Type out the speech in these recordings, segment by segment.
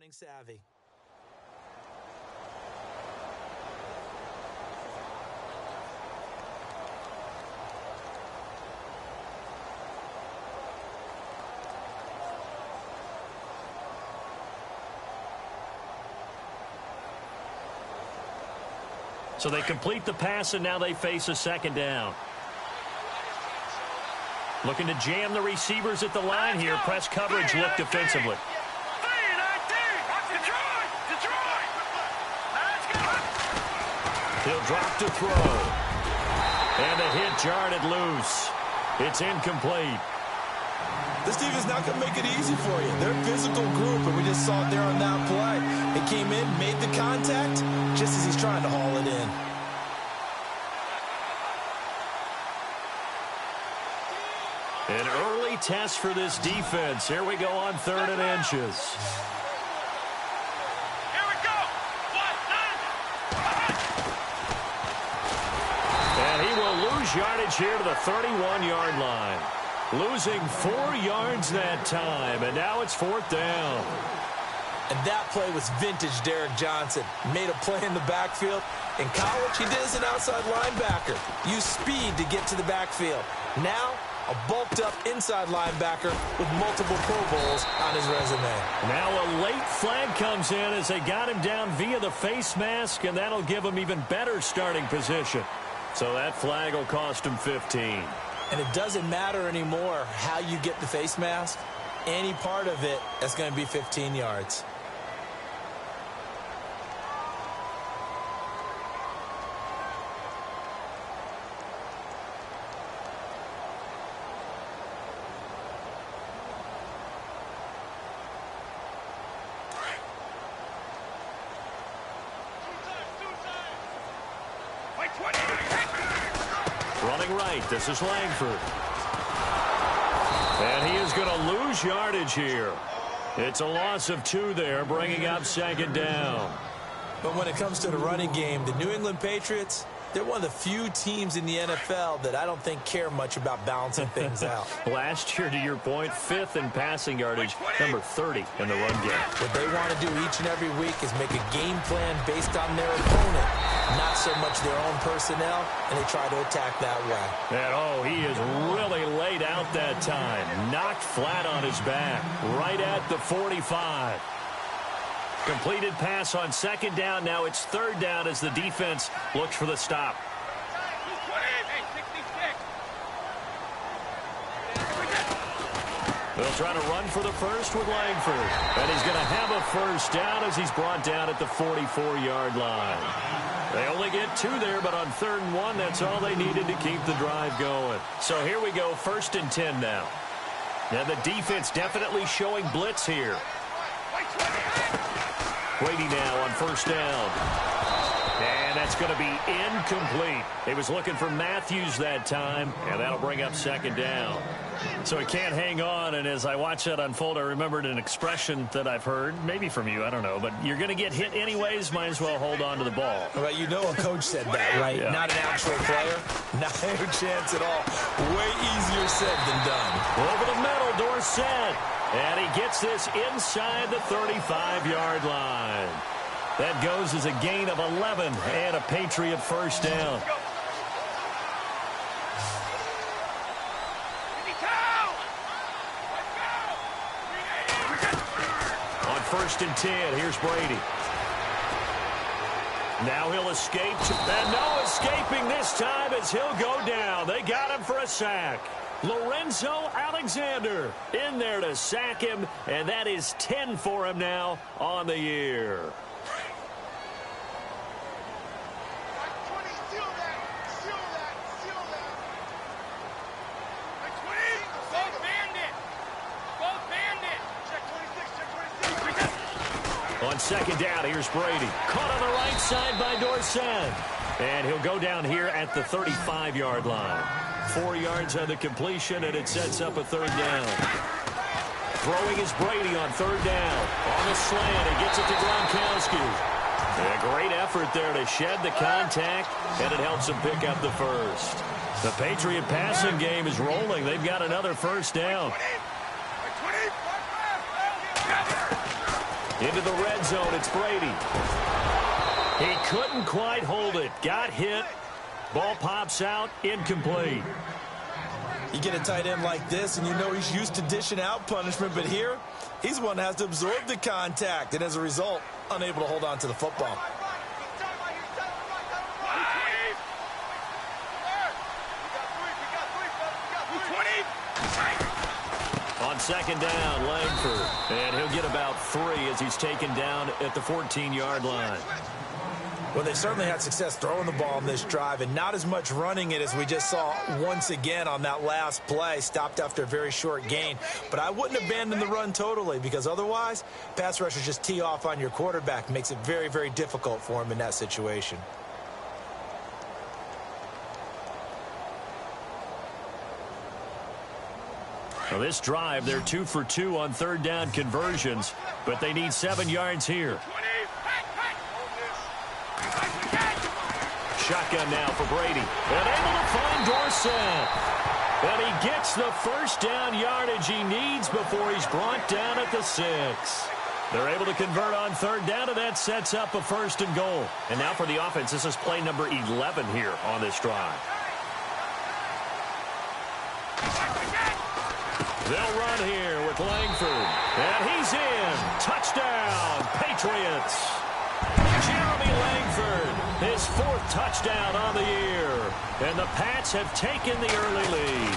running savvy. So they complete the pass, and now they face a second down. Looking to jam the receivers at the line here. Press coverage look defensively. He'll drop to throw. And the hit jarred loose. It's incomplete. This defense not going to make it easy for you. They're a physical group, and we just saw it there on that play. They came in, made the contact, just as he's trying to haul it in. An early test for this defense. Here we go on 3rd and inches. Here we go. And he will lose yardage here to the 31-yard line. Losing 4 yards that time, and now it's 4th down. And that play was vintage Derek Johnson. Made a play in the backfield. In college, he did as an outside linebacker. Used speed to get to the backfield. Now, a bulked-up inside linebacker with multiple Pro Bowls on his resume. Now a late flag comes in as they got him down via the face mask, and that'll give him even better starting position. So that flag will cost him 15. And it doesn't matter anymore how you get the face mask. Any part of it, that's going to be 15 yards. Running right, this is Langford. And he is going to lose yardage here. It's a loss of 2 there, bringing up 2nd down. But when it comes to the running game, the New England Patriots, they're one of the few teams in the NFL that I don't think care much about balancing things out. Last year, to your point, 5th in passing yardage, number 30 in the run game. What they want to do each and every week is make a game plan based on their opponent, not so much their own personnel, and they try to attack that way. And, oh, he is really laid out that time. Knocked flat on his back, right at the 45. Completed pass on 2nd down. Now it's 3rd down as the defense looks for the stop. They'll try to run for the first with Langford. And he's going to have a first down as he's brought down at the 44-yard line. They only get 2 there, but on 3rd and 1, that's all they needed to keep the drive going. So here we go, 1st and 10 now. Now the defense definitely showing blitz here. Brady now on 1st down. And that's going to be incomplete. He was looking for Matthews that time, and that'll bring up 2nd down. So he can't hang on, and as I watch that unfold, I remembered an expression that I've heard, maybe from you, I don't know, but you're going to get hit anyways, might as well hold on to the ball. Right, you know a coach said that, right? Yeah. Not an actual player. Not a chance at all. Way easier said than done. Over the middle, Dorsett. And he gets this inside the 35-yard line. That goes as a gain of 11 and a Patriot first down. On 1st and 10, here's Brady. Now he'll escape. And no escaping this time as he'll go down. They got him for a sack. Lorenzo Alexander in there to sack him, and that is 10 for him now on the year. On 2nd down, here's Brady. Caught on the right side by Dorsett. And he'll go down here at the 35-yard line. 4 yards on the completion, and it sets up a 3rd down. Throwing is Brady on 3rd down. On the slant, he gets it to Gronkowski. A great effort there to shed the contact, and it helps him pick up the first. The Patriot passing game is rolling. They've got another first down. Into the red zone, it's Brady. He couldn't quite hold it. Got hit. Ball pops out, incomplete. You get a tight end like this, and you know he's used to dishing out punishment, but here, he's one that has to absorb the contact, and as a result, unable to hold on to the football. On second down, Langford. And he'll get about 3 as he's taken down at the 14-yard line. Well, they certainly had success throwing the ball on this drive and not as much running it as we just saw once again on that last play. Stopped after a very short gain. But I wouldn't abandon the run totally because otherwise, pass rushers just tee off on your quarterback. Makes it very, very difficult for him in that situation. Well, this drive, they're 2 for 2 on third down conversions, but they need 7 yards here. Shotgun now for Brady. And able to find Dorsett. And he gets the first down yardage he needs before he's brought down at the 6. They're able to convert on third down, and that sets up a 1st and goal. And now for the offense, this is play number 11 here on this drive. They'll run here with Langford. And he's in. Touchdown, Patriots. Jeremy Langford, his 4th touchdown on the year. And the Pats have taken the early lead.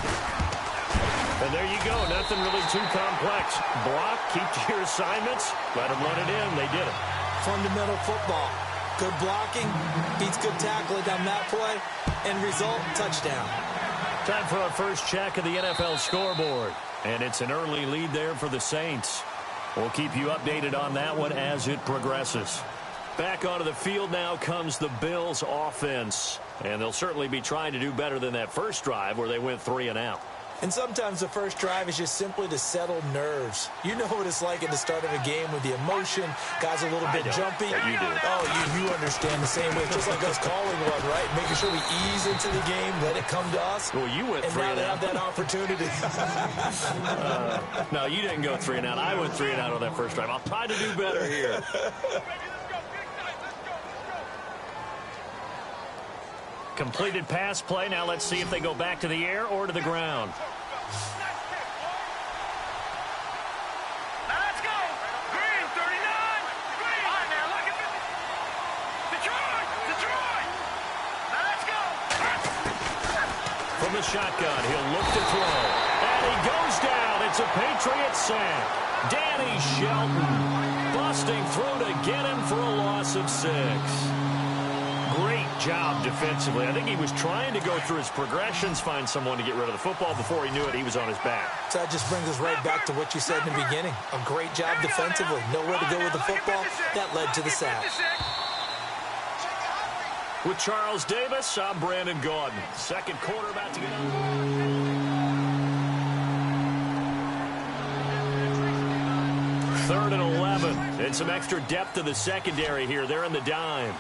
And there you go. Nothing really too complex. Block, keep to your assignments. Let them run it in. They did it. Fundamental football. Good blocking, beats good tackling on that play. End result, touchdown. Time for our first check of the NFL scoreboard. And it's an early lead there for the Saints. We'll keep you updated on that one as it progresses. Back onto the field now comes the Bills offense. And they'll certainly be trying to do better than that first drive where they went 3 and out. And sometimes the first drive is just simply to settle nerves. You know what it's like at the start of a game with the emotion. Guys a little bit jumpy. Yeah, you do. Oh, you understand the same way. Just like us calling one, right? Making sure we ease into the game, let it come to us. Well, you went 3 and and now out. they have that opportunity. No, you didn't go 3 and out. I went 3 and out on that first drive. I'll try to do better here. Completed pass play. Now let's see if they go back to the air or to the ground. Now let's go. Green, 39. Green. All right, man, look at this. Detroit. Detroit. Now let's go. From the shotgun, he'll look to throw. And he goes down. It's a Patriot sack. Danny Shelton busting through to get him for a loss of 6. Great job defensively. I think he was trying to go through his progressions, find someone to get rid of the football. Before he knew it, he was on his back. So that just brings us right back to what you said in the beginning. A great job defensively. Nowhere to go with the football. That led to the sack. With Charles Davis, I'm Brandon Gaudin. Second quarter about to get on. 3rd and 11. And some extra depth to the secondary here. They're in the dime.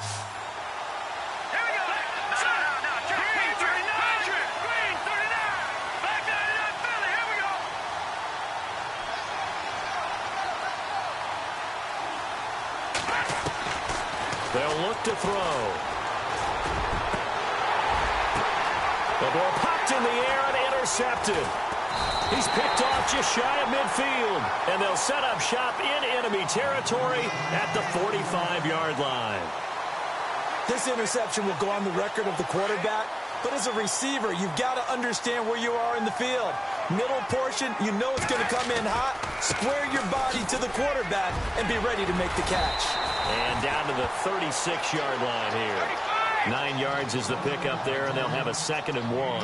They'll look to throw. The ball popped in the air and intercepted. He's picked off just shy of midfield. And they'll set up shop in enemy territory at the 45-yard line. This interception will go on the record of the quarterback. But as a receiver, you've got to understand where you are in the field. Middle portion, you know it's going to come in hot. Square your body to the quarterback and be ready to make the catch. And down to the 36-yard line here. 9 yards is the pickup there, and they'll have a 2nd and 1.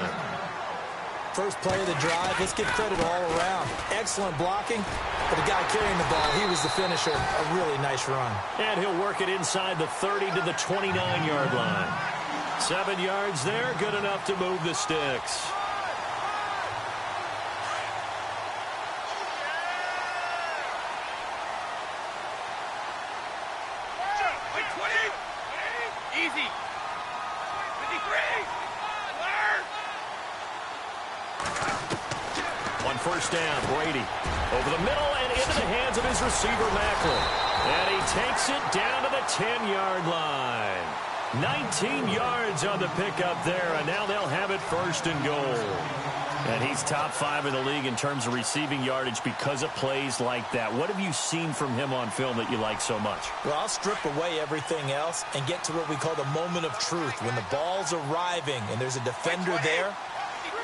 First play of the drive, let's give credit all around. Excellent blocking, but the guy carrying the ball, he was the finisher. A really nice run. And he'll work it inside the 30 to the 29-yard line. 7 yards there, good enough to move the sticks. Easy. 53. On first down, Brady over the middle and into the hands of his receiver, Macklin. And he takes it down to the 10-yard line. 19 yards on the pickup there, and now they'll have it first and goal. And he's top 5 in the league in terms of receiving yardage because of plays like that. What have you seen from him on film that you like so much? Well, I'll strip away everything else and get to what we call the moment of truth. When the ball's arriving and there's a defender there,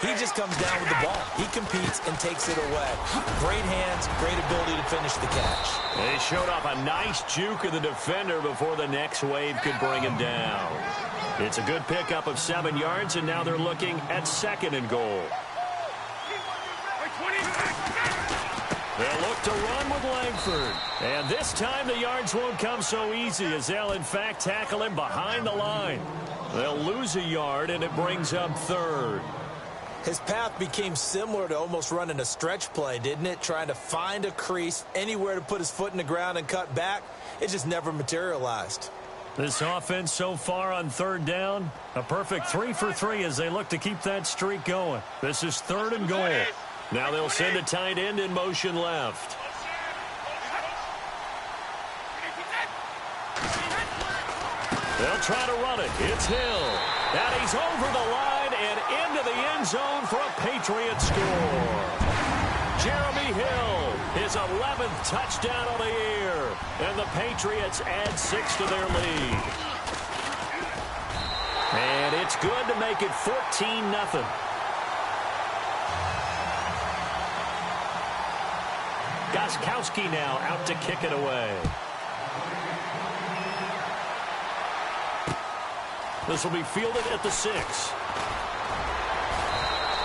he just comes down with the ball. He competes and takes it away. Great hands, great ability to finish the catch. They showed off a nice juke of the defender before the next wave could bring him down. It's a good pickup of 7 yards, and now they're looking at second and goal. They'll look to run with Langford. And this time the yards won't come so easy as they'll, in fact, tackle him behind the line. They'll lose a yard, and it brings up third. His path became similar to almost running a stretch play, didn't it? Trying to find a crease, anywhere to put his foot in the ground and cut back. It just never materialized. This offense so far on third down, a perfect 3 for 3 as they look to keep that streak going. This is third and goal. Now they'll send a tight end in motion left. They'll try to run it. It's Hill. And he's over the line and into the end zone for a Patriot score. Jeremy Hill, his 11th touchdown of the year. And the Patriots add 6 to their lead. And it's good to make it 14-0. Gostkowski now out to kick it away. This will be fielded at the 6.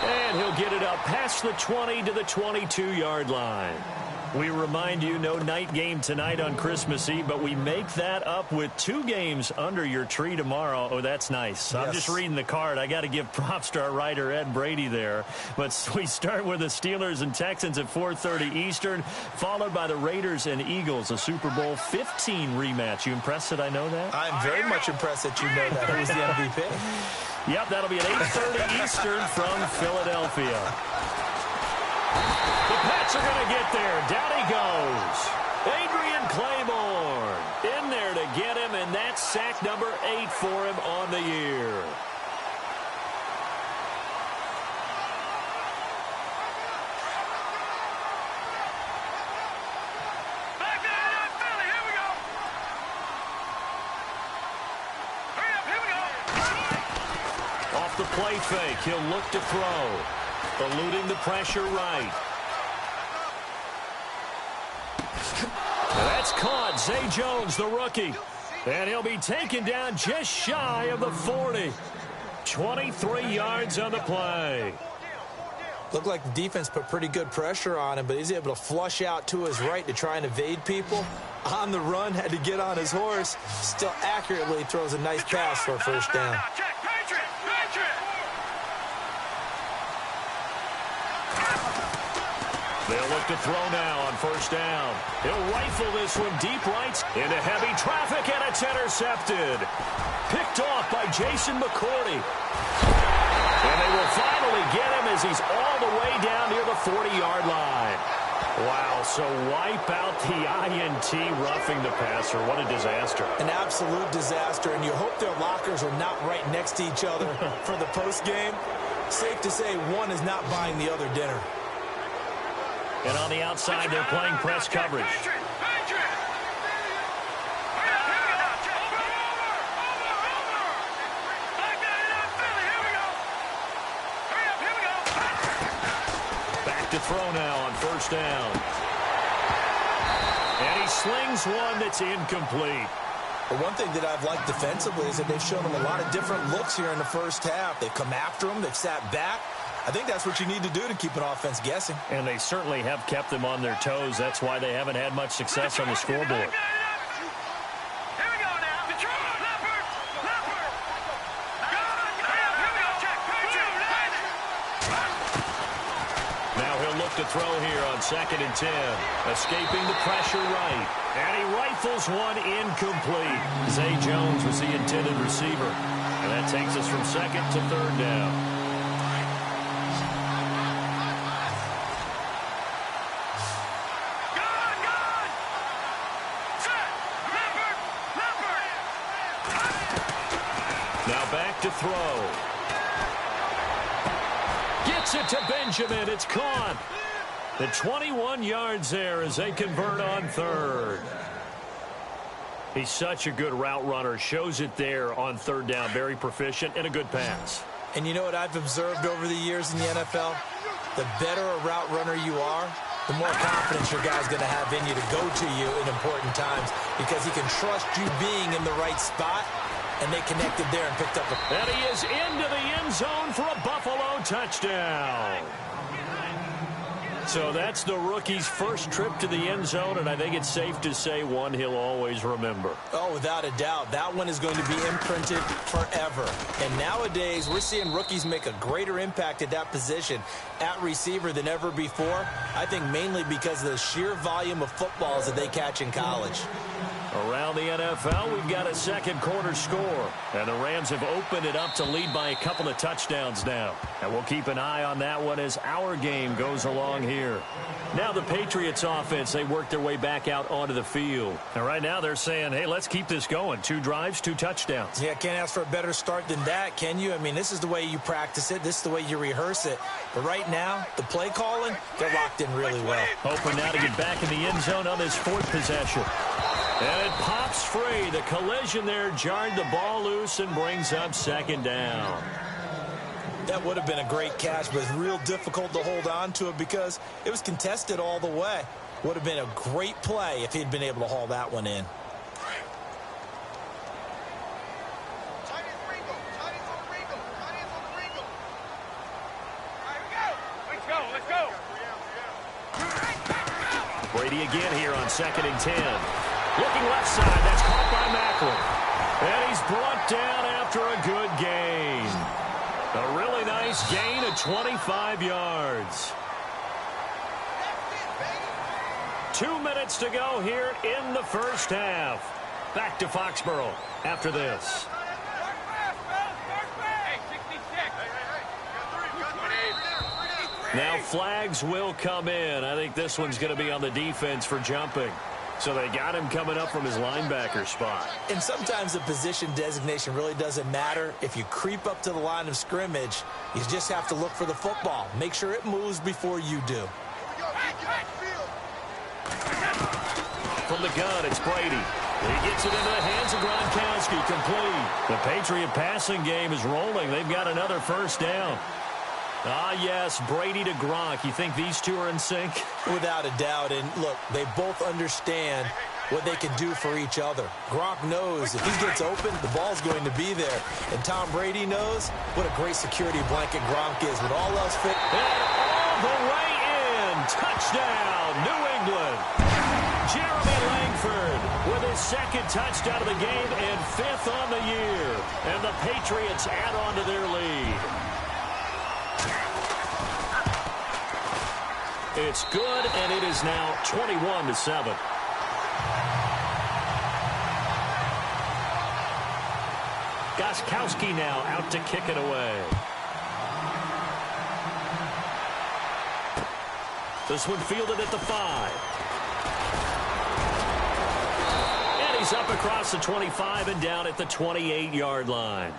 And he'll get it up past the 20 to the 22-yard line. We remind you, no night game tonight on Christmas Eve, but we make that up with 2 games under your tree tomorrow. Oh, that's nice. Yes. I'm just reading the card. I got to give props to our writer, Ed Brady, there. But we start with the Steelers and Texans at 4:30 Eastern, followed by the Raiders and Eagles, a Super Bowl 15 rematch. You impressed that I know that? I'm very much impressed that you know that. Who was the MVP? Yep, that'll be at 8:30 Eastern from Philadelphia. The Pats are going to get there. Down he goes. Adrian Claiborne in there to get him, and that's sack number 8 for him on the year. Back down, Philly. Here we go. Hurry up. Here we go. Off the play fake, he'll look to throw. Eluding the pressure right. That's caught. Zay Jones, the rookie. And he'll be taken down just shy of the 40. 23 yards on the play. Looked like the defense put pretty good pressure on him, but he's able to flush out to his right to try and evade people. On the run, had to get on his horse. Still accurately throws a nice pass for a first down. They'll look to throw now on first down. He'll rifle this one deep right into heavy traffic, and it's intercepted. Picked off by Jason McCourty. And they will finally get him as he's all the way down near the 40-yard line. Wow, so wipe out the INT roughing the passer. What a disaster. An absolute disaster, and you hope their lockers are not right next to each other for the postgame. Safe to say one is not buying the other dinner. And on the outside, they're playing press coverage. Back to throw now on first down. And he slings one that's incomplete. But one thing that I've liked defensively is that they've shown him a lot of different looks here in the first half. They've come after him. They've sat back. I think that's what you need to do to keep an offense guessing. And they certainly have kept them on their toes. That's why they haven't had much success on the scoreboard. Now he'll look to throw here on 2nd and 10. Escaping the pressure right. And he rifles one incomplete. Zay Jones was the intended receiver. And that takes us from 2nd to 3rd down. Set. Now back to throw. Gets it to Benjamin. It's caught. The 21 yards there as they convert on third. He's such a good route runner. Shows it there on third down. Very proficient and a good pass. And you know what I've observed over the years in the NFL? The better a route runner you are, the more confidence your guy's going to have in you to go to you in important times because he can trust you being in the right spot, and they connected there and picked up a... And he is into the end zone for a Buffalo touchdown. So that's the rookie's first trip to the end zone, and I think it's safe to say one he'll always remember. Oh, without a doubt. That one is going to be imprinted forever. And nowadays, we're seeing rookies make a greater impact at that position at receiver than ever before. I think mainly because of the sheer volume of footballs that they catch in college. Around the NFL, we've got a second quarter score. And the Rams have opened it up to lead by a couple of touchdowns now. And we'll keep an eye on that one as our game goes along here. Now the Patriots offense, they work their way back out onto the field. And right now they're saying, hey, let's keep this going. 2 drives, 2 touchdowns. Yeah, can't ask for a better start than that, can you? I mean, this is the way you practice it. This is the way you rehearse it. But right now, the play calling, they're locked in really well. Hoping now to get back in the end zone on this 4th possession. And it pops free. The collision there jarred the ball loose and brings up second down. That would have been a great catch, but it's real difficult to hold on to it because it was contested all the way. Would have been a great play if he'd been able to haul that one in. Brady again here on 2nd and 10. Looking left side, that's caught by Macklin. And he's brought down after a good gain. A really nice gain of 25 yards. 2 minutes to go here in the first half. Back to Foxborough after this. Now flags will come in. I think this one's going to be on the defense for jumping. So they got him coming up from his linebacker spot. And sometimes the position designation really doesn't matter. If you creep up to the line of scrimmage, you just have to look for the football. Make sure it moves before you do. From the gun, it's Brady. He gets it into the hands of Gronkowski, complete. The Patriot passing game is rolling. They've got another first down. Ah, yes, Brady to Gronk. You think these two are in sync? Without a doubt. And, look, they both understand what they can do for each other. Gronk knows if he gets open, the ball's going to be there. And Tom Brady knows what a great security blanket Gronk is. With all else fit. And all the way in. Touchdown, New England. Jeremy Langford with his 2nd touchdown of the game and 5th on the year. And the Patriots add on to their lead. It's good, and it is now 21-7. Gostkowski now out to kick it away. This one fielded at the 5. And he's up across the 25 and down at the 28-yard line.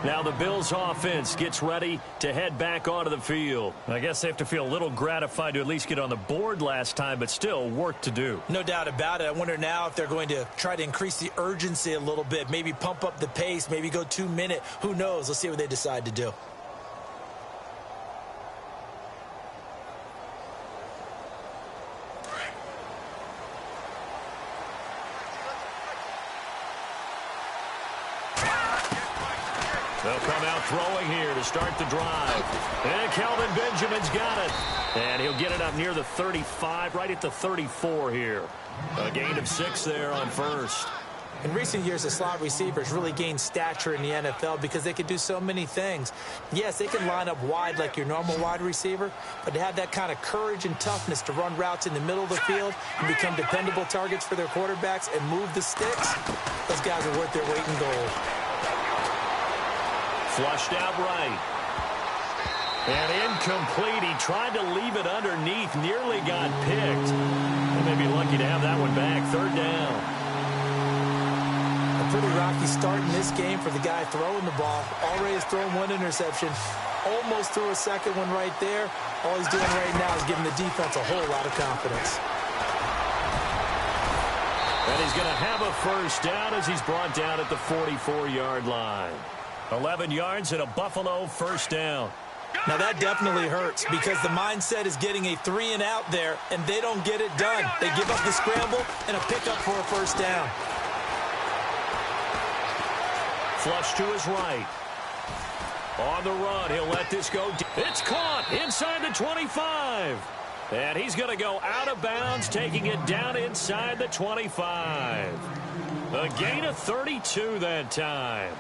Now the Bills offense gets ready to head back onto the field. I guess they have to feel a little gratified to at least get on the board last time, but still work to do. No doubt about it. I wonder now if they're going to try to increase the urgency a little bit, maybe pump up the pace, maybe go 2-minute. Who knows? Let's see what they decide to do. They'll come out throwing here to start the drive. And Kelvin Benjamin's got it. And he'll get it up near the 35, right at the 34 here. A gain of 6 there on first. In recent years, the slot receivers really gained stature in the NFL because they can do so many things. Yes, they can line up wide like your normal wide receiver, but to have that kind of courage and toughness to run routes in the middle of the field and become dependable targets for their quarterbacks and move the sticks, those guys are worth their weight in gold. Flushed out right. And incomplete. He tried to leave it underneath. Nearly got picked. They may be lucky to have that one back. 3rd down. A pretty rocky start in this game for the guy throwing the ball. Already has thrown one interception. Almost threw a second one right there. All he's doing right now is giving the defense a whole lot of confidence. And he's going to have a first down as he's brought down at the 44-yard line. 11 yards and a Buffalo first down. Now that definitely hurts because the mindset is getting a 3-and-out there, and they don't get it done. They give up the scramble and a pickup for a first down. Flush to his right. On the run, he'll let this go. It's caught inside the 25. And he's going to go out of bounds, taking it down inside the 25. A gain of 32 that time.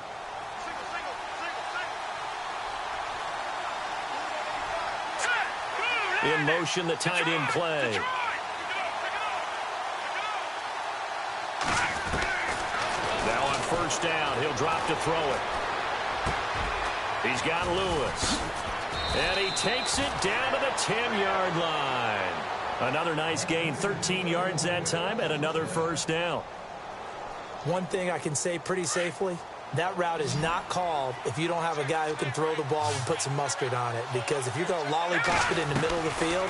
In motion, the tight end play. Now on first down, he'll drop to throw it. He's got Lewis. And he takes it down to the 10-yard line. Another nice gain, 13 yards that time, and another first down. One thing I can say pretty safely, that route is not called if you don't have a guy who can throw the ball and put some mustard on it. Because if you're going to lollipop it in the middle of the field,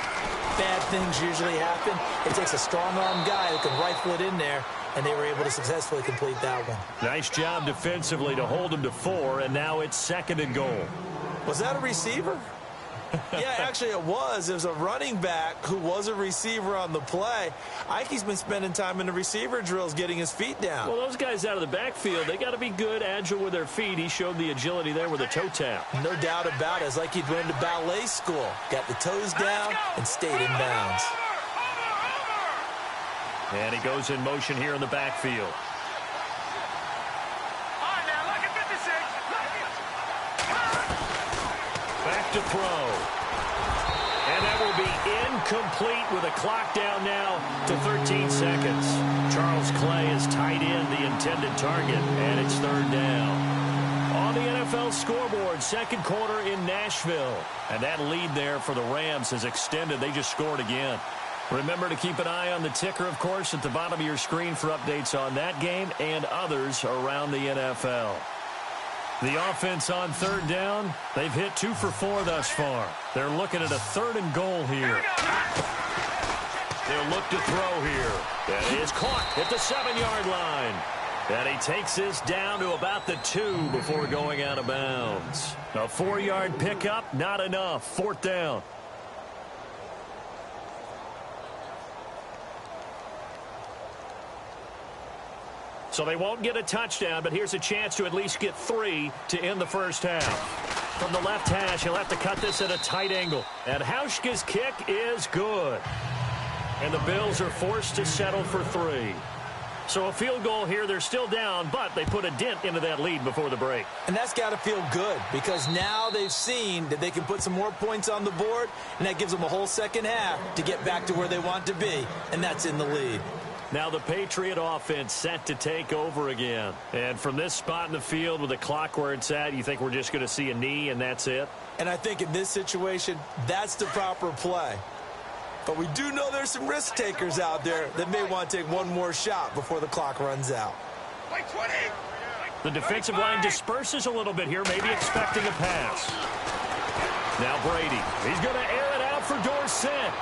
bad things usually happen. It takes a strong-arm guy who can rifle it in there, and they were able to successfully complete that one. Nice job defensively to hold him to 4, and now it's 2nd and goal. Was that a receiver? Yeah, actually it was. It was a running back who was a receiver on the play. Ike's been spending time in the receiver drills getting his feet down. Well, those guys out of the backfield, they got to be good, agile with their feet. He showed the agility there with a toe tap. No doubt about it. It's like he'd went to ballet school. Got the toes down and stayed in bounds. And he goes in motion here in the backfield. Back to throw. And that will be incomplete with a clock down now to 13 seconds. Charles Clay is tight end, the intended target, and it's 3rd down. On the NFL scoreboard, 2nd quarter in Nashville. And that lead there for the Rams has extended. They just scored again. Remember to keep an eye on the ticker, of course, at the bottom of your screen for updates on that game and others around the NFL. The offense on 3rd down, they've hit 2 for 4 thus far. They're looking at a 3rd and goal here. They'll look to throw here. That is caught at the 7-yard line. And he takes this down to about the 2 before going out of bounds. A 4-yard pickup, not enough. 4th down. So they won't get a touchdown, but here's a chance to at least get 3 to end the first half. From the left hash, he'll have to cut this at a tight angle. And Hauschka's kick is good. And the Bills are forced to settle for 3. So a field goal here, they're still down, but they put a dent into that lead before the break. And that's got to feel good because now they've seen that they can put some more points on the board, and that gives them a whole second half to get back to where they want to be, and that's in the lead. Now the Patriot offense set to take over again. And from this spot in the field with the clock where it's at, you think we're just going to see a knee and that's it? And I think in this situation, that's the proper play. But we do know there's some risk takers out there that may want to take one more shot before the clock runs out. The defensive line disperses a little bit here, maybe expecting a pass. Now Brady, he's going to air it out for Dorsett.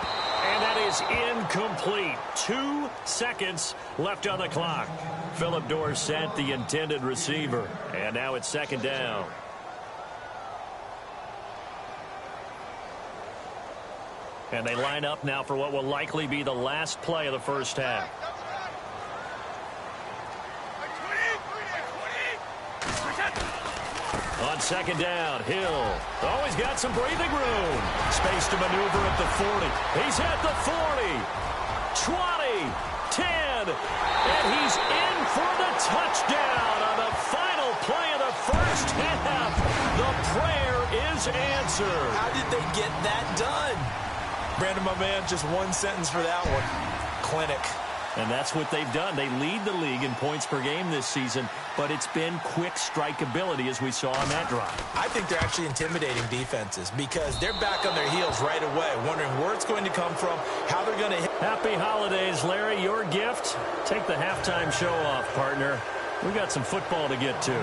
And that is incomplete. 2 seconds left on the clock. Philip Dorsett, the intended receiver. And now it's 2nd down. And they line up now for what will likely be the last play of the first half. On 2nd down, Hill. Oh, he's got some breathing room. Space to maneuver at the 40. He's at the 40. 20. 10. And he's in for the touchdown on the final play of the first half. The prayer is answered. How did they get that done? Brandon, my man, just one sentence for that one. Clinic. And that's what they've done. They lead the league in points per game this season, but it's been quick strikeability as we saw on that drive. I think they're actually intimidating defenses because they're back on their heels right away, wondering where it's going to come from, how they're going to hit. Happy holidays, Larry. Your gift? Take the halftime show off, partner. We got some football to get to.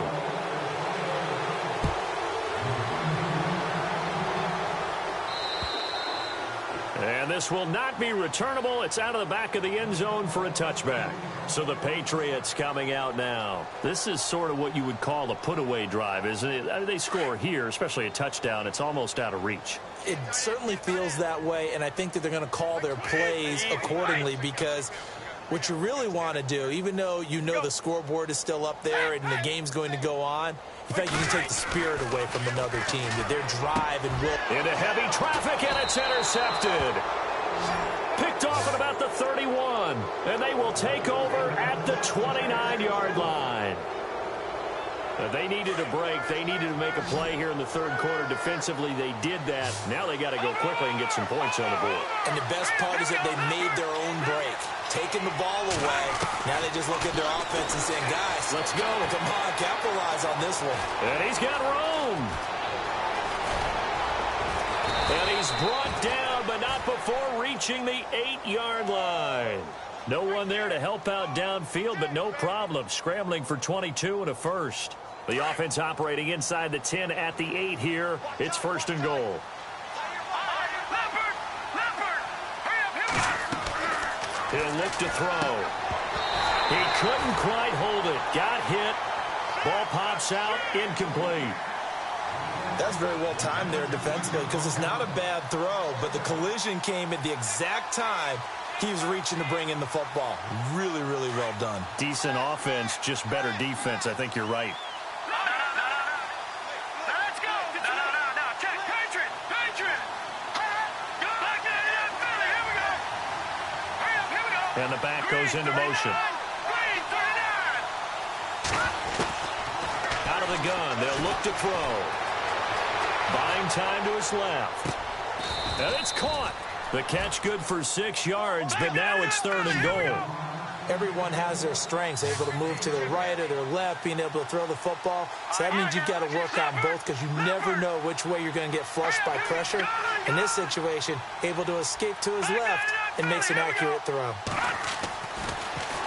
And this will not be returnable. It's out of the back of the end zone for a touchback. So the Patriots coming out now. This is sort of what you would call a put-away drive, isn't it? They score here, especially a touchdown. It's almost out of reach. It certainly feels that way, and I think that they're going to call their plays accordingly, because what you really want to do, even though you know the scoreboard is still up there and the game's going to go on, in fact, you can take the spirit away from another team, that their drive and will. Into heavy traffic, and it's intercepted. Picked off at about the 31, and they will take over at the 29-yard line. They needed a break. They needed to make a play here in the third quarter. Defensively, they did that. Now they got to go quickly and get some points on the board. And the best part is that they made their own break, taking the ball away. Now they just look at their offense and saying, guys, let's go. Come on, capitalize on this one. And he's got room. And he's brought down, but not before reaching the 8-yard line. No one there to help out downfield, but no problem. Scrambling for 22 and a first. The offense operating inside the 10 at the 8 here. It's first and goal. He'll look to throw. He couldn't quite hold it. Got hit. Ball pops out. Incomplete. That's very well timed there defensively, because it's not a bad throw, but the collision came at the exact time he was reaching to bring in the football. Really, really well done. Decent offense, just better defense. I think you're right. Let's go. No. Check. Patriot. Go back there. Here we go. Hurry up. Here we go. And the back goes into motion. Green, 39. Out of the gun. They'll look to throw. Buying time to his left. And it's caught. The catch good for 6 yards, but now it's third and goal. Everyone has their strengths, able to move to their right or their left, being able to throw the football. So that means you've got to work on both, because you never know which way you're going to get flushed by pressure. In this situation, able to escape to his left and makes an accurate throw.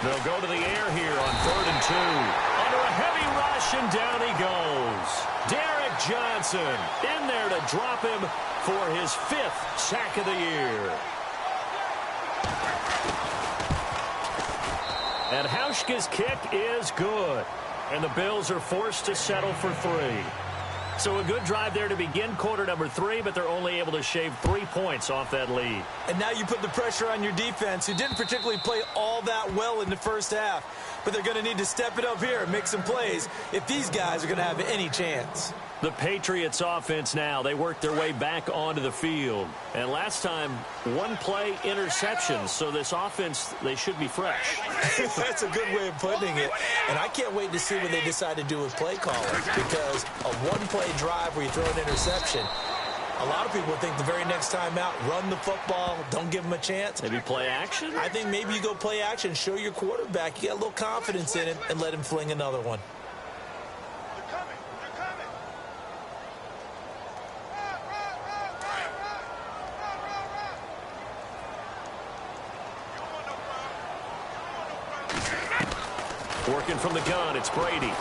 They'll go to the air here on third and 2. Under a heavy rush, and down he goes. Derek Johnson in there to drop him for his 5th sack of the year. And Hauschka's kick is good. And the Bills are forced to settle for 3. So a good drive there to begin quarter number 3, but they're only able to shave 3 points off that lead. And now you put the pressure on your defense, who didn't particularly play all that well in the first half. But they're going to need to step it up here and make some plays if these guys are going to have any chance. The Patriots offense now, they work their way back onto the field. And last time, 1 play interception. So this offense, they should be fresh. That's a good way of putting it. And I can't wait to see what they decide to do with play calling, because a 1-play drive where you throw an interception, a lot of people think the very next time out, run the football, don't give them a chance. Maybe play action? I think maybe you go play action, show your quarterback you got a little confidence in him, and let him fling another one. Working from the gun, it's Brady.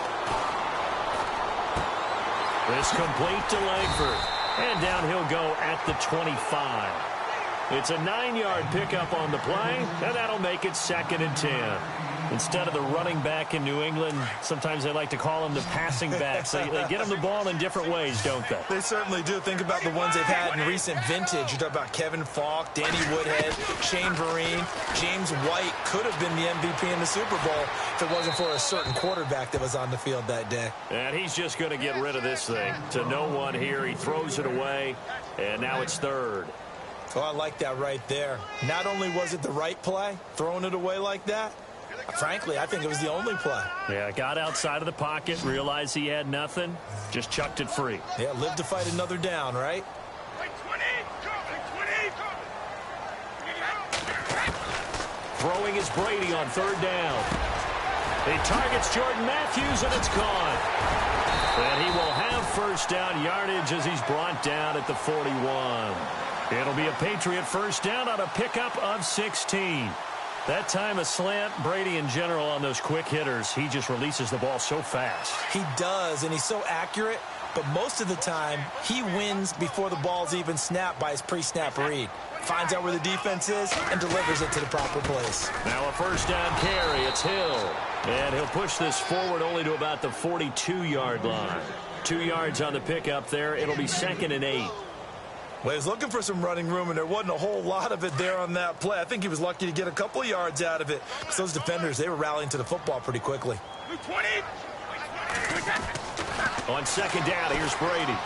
This complete to Langford. And down he'll go at the 25. It's a 9-yard pickup on the play, and that'll make it 2nd and 10. Instead of the running back in New England, sometimes they like to call them the passing backs. They get them the ball in different ways, don't they? They certainly do. Think about the ones they've had in recent vintage. You talk about Kevin Falk, Danny Woodhead, Shane Vereen, James White could have been the MVP in the Super Bowl if it wasn't for a certain quarterback that was on the field that day. And he's just going to get rid of this thing. To no one here. He throws it away, and now it's third. Oh, I like that right there. Not only was it the right play, throwing it away like that, frankly, I think it was the only play. Yeah, got outside of the pocket, realized he had nothing, just chucked it free. Yeah, live to fight another down, right? Throwing is Brady on third down. He targets Jordan Matthews, and it's gone. And he will have first down yardage as he's brought down at the 41. It'll be a Patriot first down on a pickup of 16. That time a slant, Brady in general on those quick hitters, he just releases the ball so fast. He does, and he's so accurate, but most of the time he wins before the ball's even snapped by his pre-snap read. Finds out where the defense is and delivers it to the proper place. Now a first down carry. It's Hill. And he'll push this forward only to about the 42-yard line. 2 yards on the pickup there. It'll be 2nd and 8. Well, he was looking for some running room, and there wasn't a whole lot of it there on that play. I think he was lucky to get a couple of yards out of it, because those defenders, they were rallying to the football pretty quickly. 20. On 2nd down, here's Brady.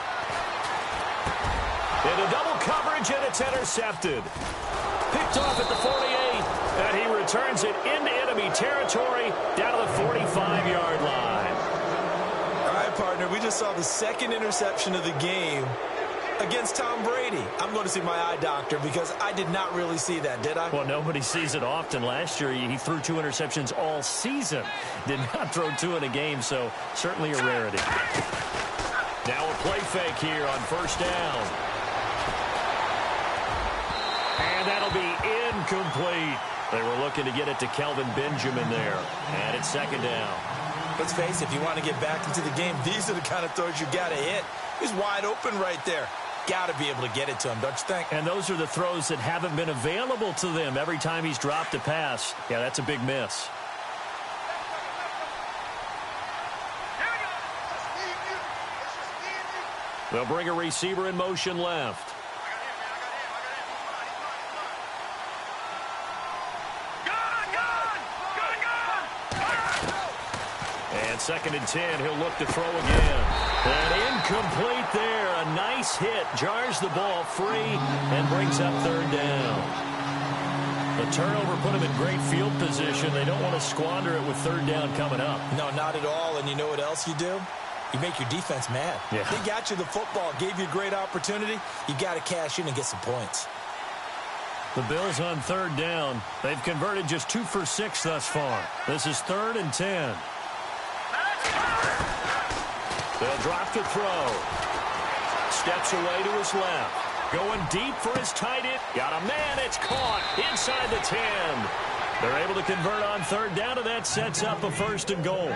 Into double coverage, and it's intercepted. Picked off at the 48, and he returns it into enemy territory down to the 45-yard line. All right, partner, we just saw the 2nd interception of the game against Tom Brady. I'm going to see my eye doctor because I did not really see that, did I? Well, nobody sees it often. Last year, he threw 2 interceptions all season. Did not throw 2 in a game, so certainly a rarity. Now a play fake here on first down. And that'll be incomplete. They were looking to get it to Kelvin Benjamin there. And it's 2nd down. Let's face it, if you want to get back into the game, these are the kind of throws you got to hit. He's wide open right there. Got to be able to get it to him, don't you think? And those are the throws that haven't been available to them every time he's dropped a pass. Yeah, that's a big miss. They'll bring a receiver in motion left. And 2nd and 10, he'll look to throw again. And incomplete there. A nice hit. Jars the ball free and brings up 3rd down. The turnover put him in great field position. They don't want to squander it with 3rd down coming up. No, not at all. And you know what else you do? You make your defense mad. Yeah. They got you the football, gave you a great opportunity. You got to cash in and get some points. The Bills on 3rd down. They've converted just 2 for 6 thus far. This is 3rd and 10. They'll drop to throw. Steps away to his left. Going deep for his tight end. Got a man. It's caught inside the 10. They're able to convert on 3rd down, and that sets up a 1st and goal.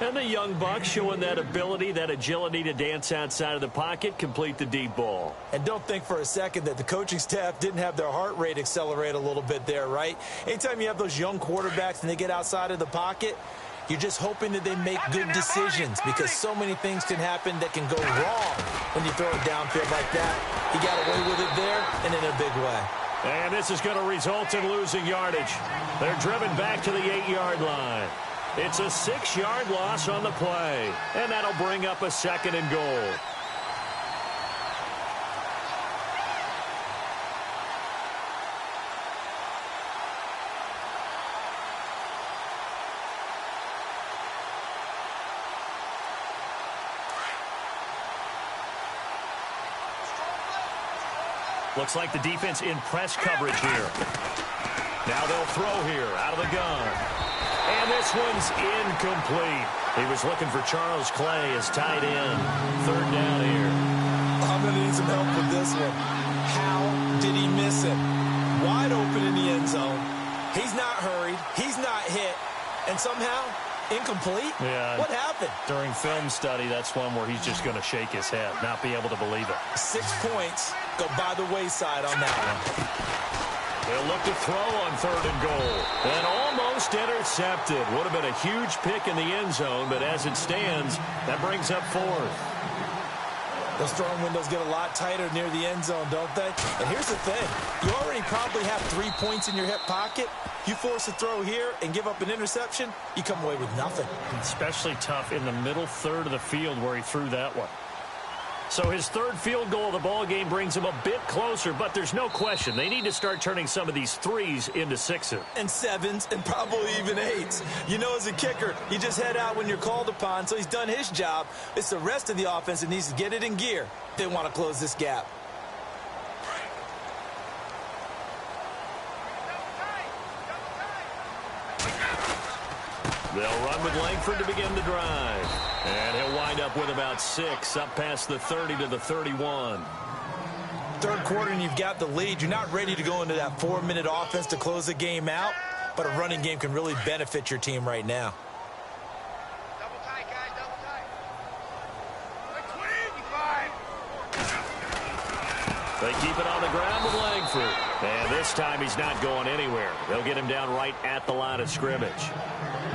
And the young buck showing that ability, that agility to dance outside of the pocket, complete the deep ball. And don't think for a second that the coaching staff didn't have their heart rate accelerate a little bit there, right? Anytime you have those young quarterbacks and they get outside of the pocket, you're just hoping that they make good decisions because so many things can happen that can go wrong when you throw it downfield like that. He got away with it there and in a big way. And this is going to result in losing yardage. They're driven back to the 8-yard line. It's a 6-yard loss on the play, and that'll bring up a 2nd and goal. Looks like the defense in press coverage here. Now they'll throw here out of the gun. And this one's incomplete. He was looking for Charles Clay as tight end. 3rd down here. I'm going to need some help with this one. How did he miss it? Wide open in the end zone. He's not hurried. He's not hit. And somehow, incomplete? Yeah. What happened? During film study, that's one where he's just going to shake his head, not be able to believe it. 6 points go by the wayside on that one. They'll look to throw on 3rd and goal. And almost intercepted. Would have been a huge pick in the end zone, but as it stands, that brings up 4th. Those throwing windows get a lot tighter near the end zone, don't they? And here's the thing. You already probably have 3 points in your hip pocket. You force a throw here and give up an interception, you come away with nothing. Especially tough in the middle 3rd of the field where he threw that one. So his 3rd field goal of the ball game brings him a bit closer, but there's no question they need to start turning some of these 3s into 6s. And 7s and probably even 8s. You know, as a kicker, you just head out when you're called upon, so he's done his job. It's the rest of the offense that needs to get it in gear. They want to close this gap. They'll run with Langford to begin the drive. And he'll wind up with about 6 up past the 30 to the 31. 3rd quarter and you've got the lead. You're not ready to go into that 4-minute offense to close the game out. but a running game can really benefit your team right now. Double tight, guys, double tight. 25. They keep it on the ground with Langford. And this time he's not going anywhere. They'll get him down right at the line of scrimmage.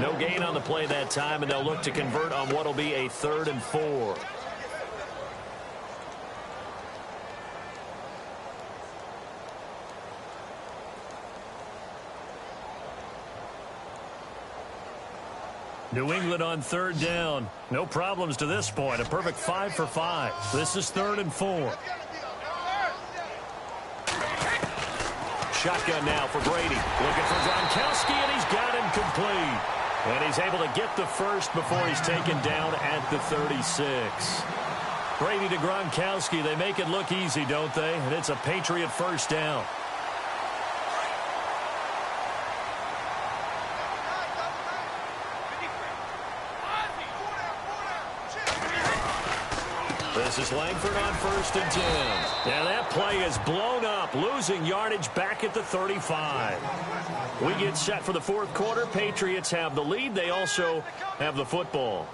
No gain on the play that time, and they'll look to convert on what will be a 3rd and 4. New England on 3rd down. No problems to this point. A perfect 5 for 5. This is 3rd and 4. Shotgun now for Brady. Looking for Gronkowski, and he's got him complete. And he's able to get the first before he's taken down at the 36. Brady to Gronkowski. They make it look easy, don't they? And it's a Patriot first down. This is Langford on 1st and 10. And that play is blown up, losing yardage back at the 35. We get set for the 4th quarter. Patriots have the lead. They also have the football.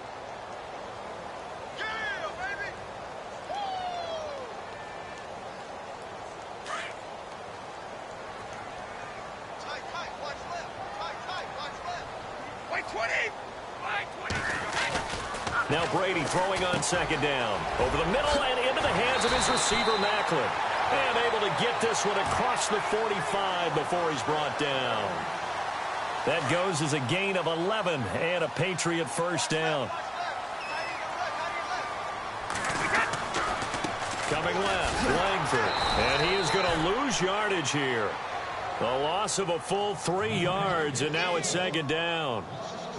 Now Brady throwing on 2nd down. Over the middle and into the hands of his receiver, Macklin. And able to get this one across the 45 before he's brought down. That goes as a gain of 11 and a Patriot first down. Coming left, Langford. And he is going to lose yardage here. A loss of a full 3 yards, and now it's 2nd down.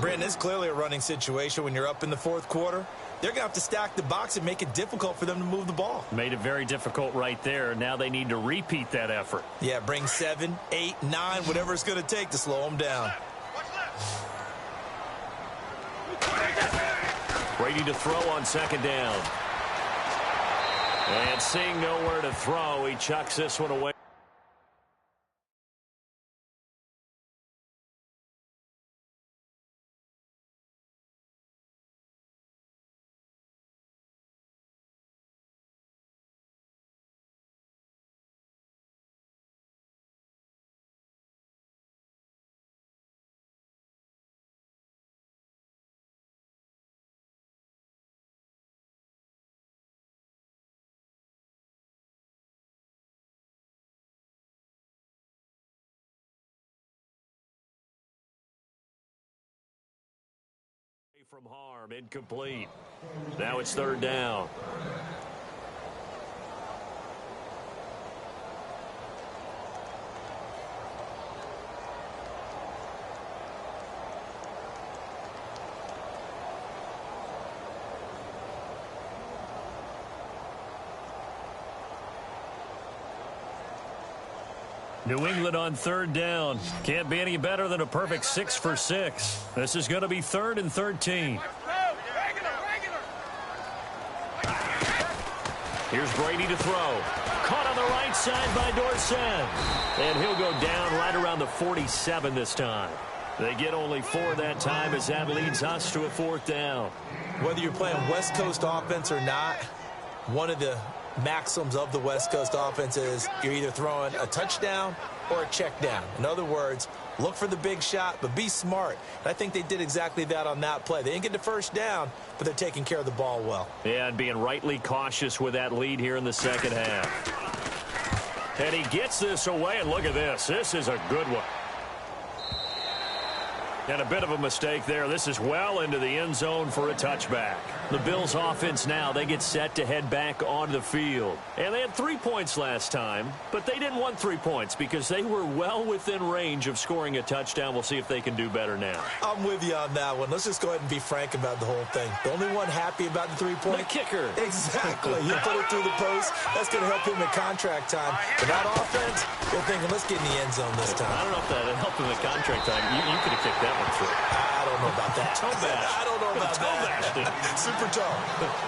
Brandon, it's clearly a running situation when you're up in the 4th quarter. They're going to have to stack the box and make it difficult for them to move the ball. Made it very difficult right there. Now they need to repeat that effort. Yeah, bring 7, 8, 9, whatever it's going to take to slow them down. Brady to throw on 2nd down. And seeing nowhere to throw, he chucks this one away. From harm, incomplete. Now it's 3rd down. New England on 3rd down. Can't be any better than a perfect 6 for 6. This is going to be 3rd and 13. Here's Brady to throw. Caught on the right side by Dorsett. And he'll go down right around the 47 this time. They get only 4 that time as that leads us to a 4th down. Whether you're playing West Coast offense or not, one of the maxims of the West Coast offense is you're either throwing a touchdown or a check down. In other words, look for the big shot, but be smart. And I think they did exactly that on that play. They didn't get the first down, but they're taking care of the ball well. Yeah, and being rightly cautious with that lead here in the 2nd half. And he gets this away, and look at this. This is a good one. And a bit of a mistake there. This is well into the end zone for a touchback. The Bills offense now, they get set to head back onto the field. And they had 3 points last time, but they didn't want 3 points because they were well within range of scoring a touchdown. We'll see if they can do better now. I'm with you on that one. Let's just go ahead and be frank about the whole thing. The only one happy about the 3-point? The kicker. Exactly. You put it through the post. That's going to help him in contract time. But that offense, they're thinking, let's get in the end zone this time. I don't know if that helped him in contract time. You could have kicked that one through. I don't know about that. Toe bash. I don't know about that. Super toe.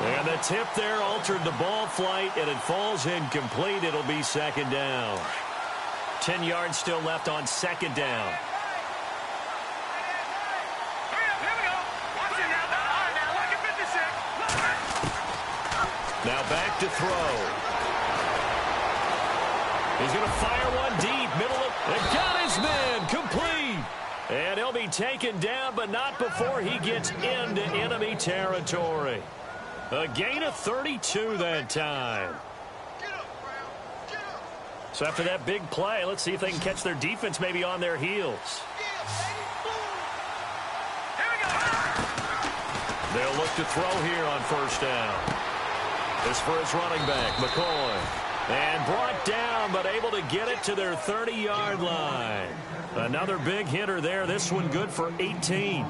And the tip there altered the ball flight, and it falls incomplete. It'll be 2nd down. 10 yards still left on 2nd down. Now back to throw. He's going to fire one deep. Middle of... And got his man. Complete. And he'll be taken down, but not before he gets into enemy territory. A gain of 32 that time. So after that big play, let's see if they can catch their defense maybe on their heels. They'll look to throw here on first down. This for his running back, McCoy. And brought down, but able to get it to their 30-yard line. Another big hitter there. This one good for 18.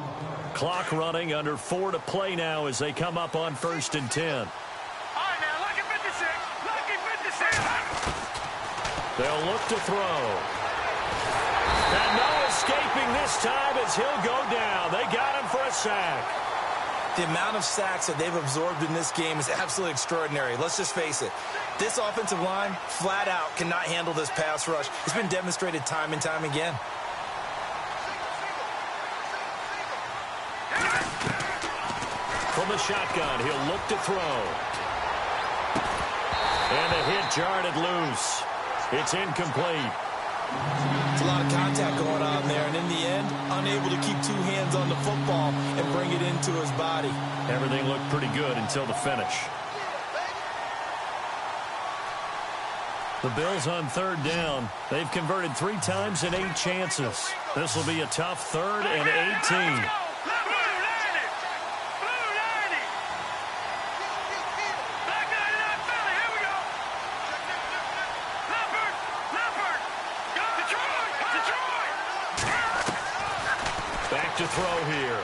Clock running, under 4 to play now as they come up on 1st and 10. All right, now, lucky 56. Lucky 56. They'll look to throw. And no escaping this time as he'll go down. They got him for a sack. The amount of sacks that they've absorbed in this game is absolutely extraordinary. Let's just face it. This offensive line, flat out, cannot handle this pass rush. It's been demonstrated time and time again. From the shotgun, he'll look to throw. And the hit jarred it loose. It's incomplete. It's a lot of contact going on there, and in the end, unable to keep 2 hands on the football and bring it into his body. Everything looked pretty good until the finish. The Bills on 3rd down. They've converted 3 times in 8 chances. This will be a tough 3rd and 18. Back to throw here.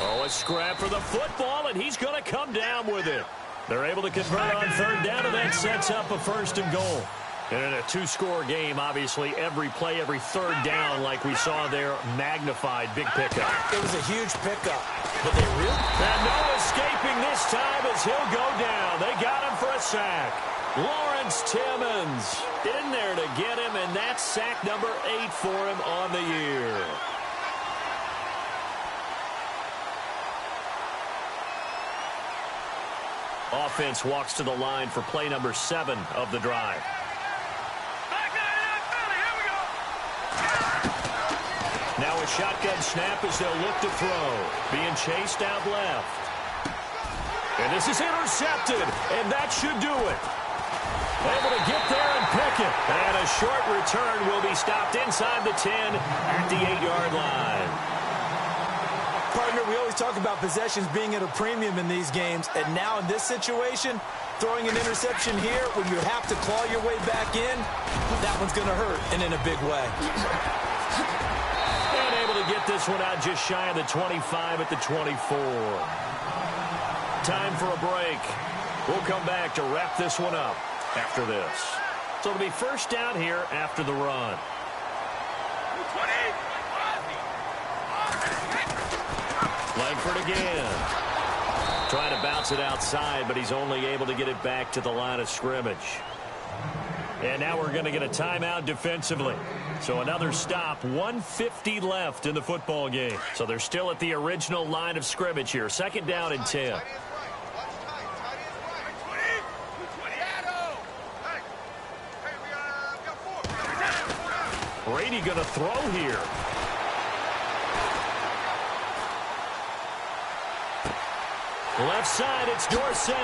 Oh, a scrap for the football, and he's going to come down with it. They're able to convert on 3rd down, and that sets up a 1st and goal. And in a 2-score game, obviously, every play, every 3rd down, like we saw there, magnified. Big pickup. It was a huge pickup, but they really... And no escaping this time as he'll go down. They got him for a sack. Lawrence Timmons in there to get him, and that's sack number 8 for him on the year. Offense walks to the line for play number 7 of the drive. Now a shotgun snap as they'll look to throw. Being chased out left. And this is intercepted, and that should do it. Able to get there and pick it. And a short return will be stopped inside the 10 at the 8-yard line. Partner, we always talk about possessions being at a premium in these games, and now in this situation, throwing an interception here when you have to claw your way back in, that one's going to hurt, and in a big way. And able to get this one out just shy of the 25 at the 24. Time for a break. We'll come back to wrap this one up after this. So it'll be 1st down here after the run. Langford again. Trying to bounce it outside, but he's only able to get it back to the line of scrimmage. And now we're going to get a timeout defensively. So another stop, 1:50 left in the football game. So they're still at the original line of scrimmage here. 2nd down and 10. Brady going to throw here. Left side, it's Dorsett.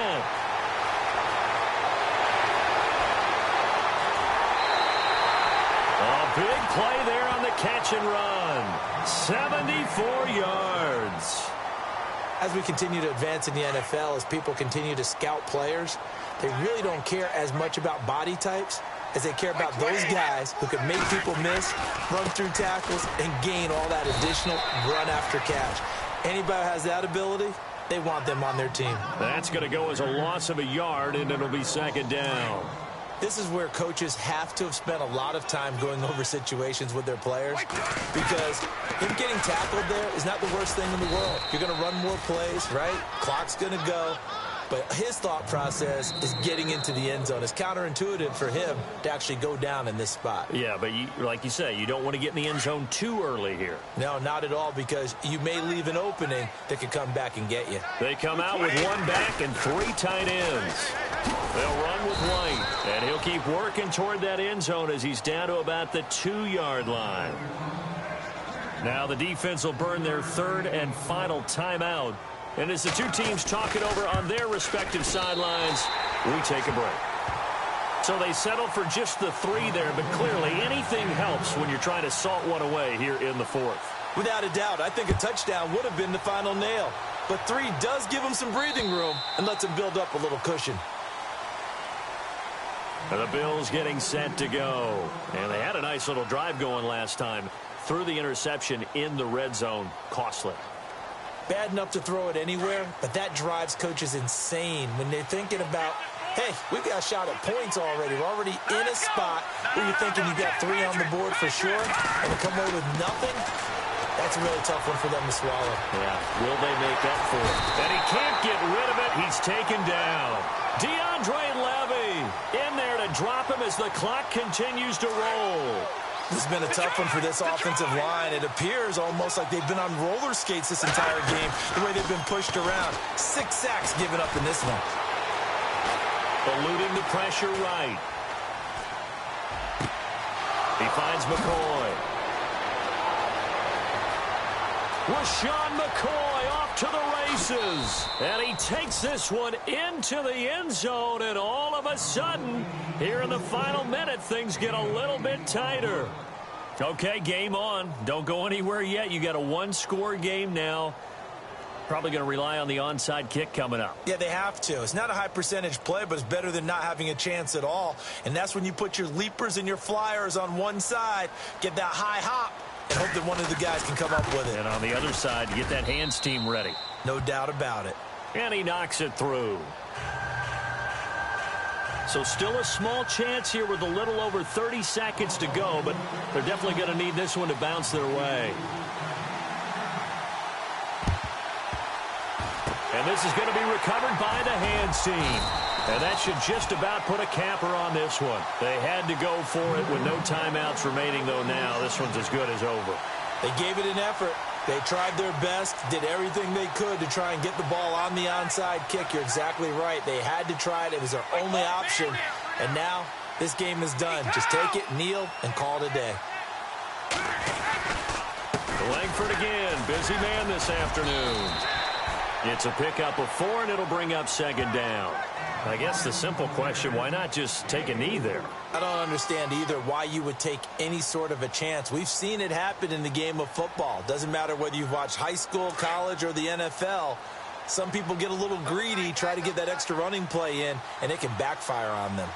A big play there on the catch and run. 74 yards. As we continue to advance in the NFL, as people continue to scout players, they really don't care as much about body types as they care about those guys who can make people miss, run through tackles, and gain all that additional run after catch. Anybody who has that ability, they want them on their team. That's going to go as a loss of a yard, and it'll be 2nd down. This is where coaches have to have spent a lot of time going over situations with their players, because him getting tackled there is not the worst thing in the world. You're going to run more plays, right? Clock's going to go. But his thought process is getting into the end zone. It's counterintuitive for him to actually go down in this spot. Yeah, but like you say, you don't want to get in the end zone too early here. No, not at all, because you may leave an opening that could come back and get you. They come out with one back and three tight ends. They'll run with White, and he'll keep working toward that end zone as he's down to about the 2-yard line. Now the defense will burn their third and final timeout. And as the two teams talk it over on their respective sidelines, we take a break. So they settle for just the 3 there, but clearly anything helps when you're trying to salt one away here in the fourth. Without a doubt, I think a touchdown would have been the final nail. But 3 does give them some breathing room and lets them build up a little cushion. And the Bills getting set to go. And they had a nice little drive going last time. Threw the interception in the red zone. Costly. Bad enough to throw it anywhere, but that drives coaches insane when they're thinking about, hey, we've got a shot at points already. We're already in a spot where you're thinking you got 3 on the board for sure, and to come away with nothing, that's a really tough one for them to swallow. Yeah, will they make up for it? And he can't get rid of it. He's taken down. DeAndre Levy in there to drop him as the clock continues to roll. This has been a tough one for this offensive line. It appears almost like they've been on roller skates this entire game, the way they've been pushed around. 6 sacks given up in this one. Eluding the pressure right. He finds McCoy. Rashawn McCoy off to the races. And he takes this one into the end zone. And all of a sudden, here in the final minute, things get a little bit tighter. Okay, game on. Don't go anywhere yet. You got a 1-score game now. Probably going to rely on the onside kick coming up. Yeah, they have to. It's not a high percentage play, but it's better than not having a chance at all. And that's when you put your leapers and your flyers on one side, get that high hop, and hope that one of the guys can come up with it. And on the other side, get that hands team ready. No doubt about it. And he knocks it through. So still a small chance here with a little over 30 seconds to go, but they're definitely going to need this one to bounce their way. And this is going to be recovered by the hands team. And that should just about put a capper on this one. They had to go for it with no timeouts remaining, though now. This one's as good as over. They gave it an effort. They tried their best, did everything they could to try and get the ball on the onside kick. You're exactly right. They had to try it. It was their only option. And now this game is done. Just take it, kneel, and call it a day. Langford again. Busy man this afternoon. It's a pickup of 4, and it'll bring up second down. I guess the simple question, why not just take a knee there? I don't understand either why you would take any sort of a chance. We've seen it happen in the game of football. Doesn't matter whether you've watched high school, college, or the NFL. Some people get a little greedy, try to get that extra running play in, and it can backfire on them.